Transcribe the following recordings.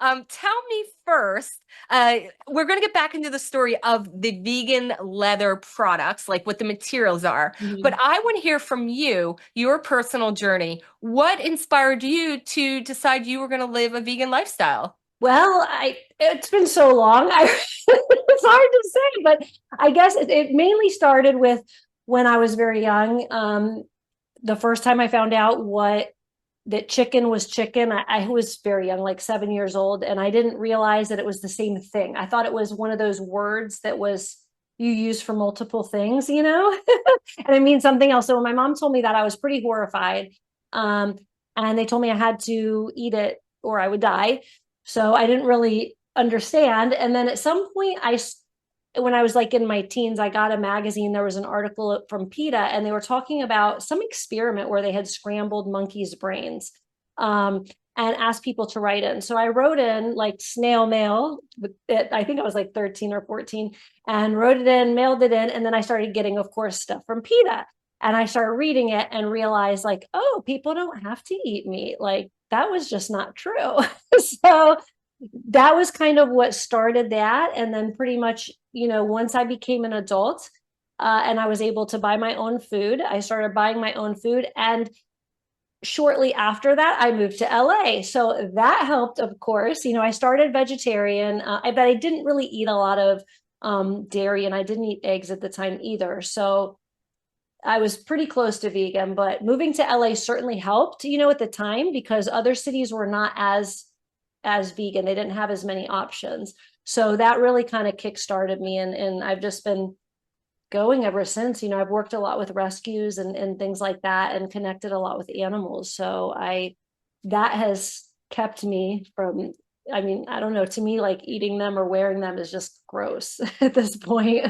Tell me first, we're going to get back into the story of the vegan leather products, like what the materials are. But Mhm. I want to hear from you, your personal journey. What inspired you to decide you were going to live a vegan lifestyle? Well, it's been so long. It's hard to say, but I guess it mainly started with when I was very young. The first time I found out what that chicken was chicken, I was very young, like 7 years old, and I didn't realize that it was the same thing. I thought it was one of those words that was you use for multiple things, and it means something else. So when my mom told me that, I was pretty horrified. Um, and they told me I had to eat it or I would die. So I didn't really understand. And then at some point, when I was like in my teens, I got a magazine. There was an article from PETA, and they were talking about some experiment where they had scrambled monkeys' brains and asked people to write in. So I wrote in like snail mail. I think I was like 13 or 14 and wrote it in, mailed it in. And then I started getting, of course, stuff from PETA. And I started reading it and realized, like, oh, people don't have to eat meat. Like, that was just not true. So that was kind of what started that. And then pretty much, once I became an adult and I was able to buy my own food, I started buying my own food. And shortly after that, I moved to LA. So that helped, of course. I started vegetarian, but I didn't really eat a lot of dairy and I didn't eat eggs at the time either. So I was pretty close to vegan, but moving to LA certainly helped, at the time because other cities were not as vegan. They didn't have as many options. So that really kind of kick-started me and I've just been going ever since. I've worked a lot with rescues and things like that and connected a lot with animals. So I that has kept me from I mean, I don't know, to me like eating them or wearing them is just gross at this point.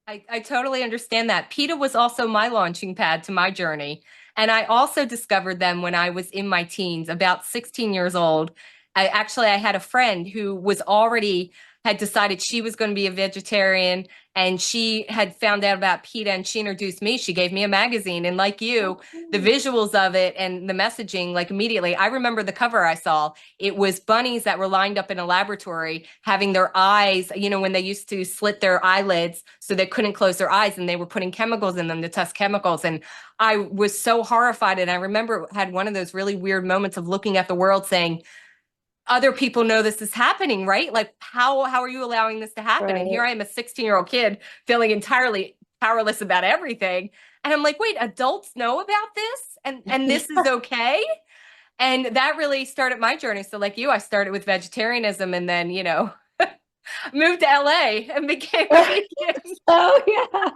I totally understand that. PETA was also my launching pad to my journey. And I also discovered them when I was in my teens, about 16 years old. I had a friend who was already had decided she was going to be a vegetarian and she had found out about PETA and she introduced me. She gave me a magazine and like you, the visuals of it and the messaging, like immediately, I remember the cover I saw. It was bunnies that were lined up in a laboratory having their eyes, when they used to slit their eyelids so they couldn't close their eyes and they were putting chemicals in them to test chemicals. And I was so horrified. And I remember had one of those really weird moments of looking at the world saying, other people know this is happening, right? Like how are you allowing this to happen? And here Right. I am, a 16-year-old kid feeling entirely powerless about everything. And I'm like, wait, adults know about this and this is okay? And that really started my journey. So like you, I started with vegetarianism and then, moved to LA and became a vegan. Oh yeah.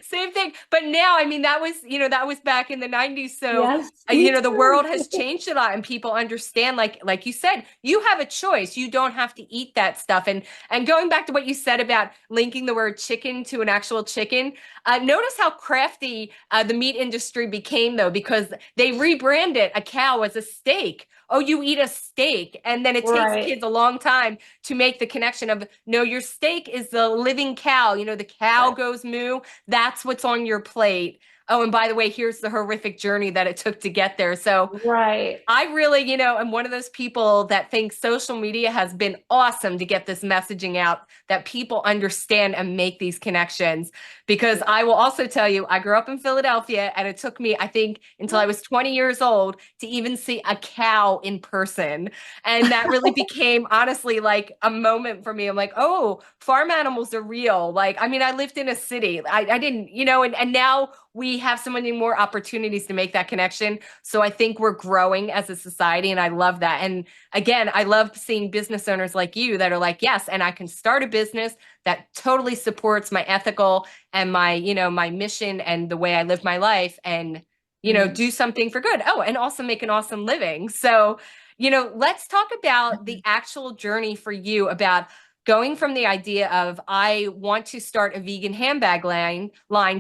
Same thing. But now, I mean, that was back in the 90s. So, Yes, me the too. world has changed a lot and people understand, like you said, you have a choice. You don't have to eat that stuff. And going back to what you said about linking the word chicken to an actual chicken, notice how crafty the meat industry became, though, because they rebranded a cow as a steak. Oh, you eat a steak. And then it takes Right. kids a long time to make the connection of, no, your steak is the living cow. The cow Right. goes moo. That's what's on your plate. Oh, and by the way, here's the horrific journey that it took to get there. So Right. I really, am one of those people that think social media has been awesome to get this messaging out that people understand and make these connections. Because I will also tell you, I grew up in Philadelphia and it took me, I think, until I was 20 years old to even see a cow in person. And that really became honestly like a moment for me. I'm like, oh, farm animals are real. Like, I mean, I lived in a city. I didn't, and now we have so many more opportunities to make that connection. So I think we're growing as a society, and I love that. And again, I love seeing business owners like you that are like, yes, and I can start a business that totally supports my ethical and my mission and the way I live my life and, Mhm. do something for good. Oh, and also make an awesome living. So, let's talk about the actual journey for you about going from the idea of I want to start a vegan handbag line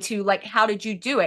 to like, how did you do it?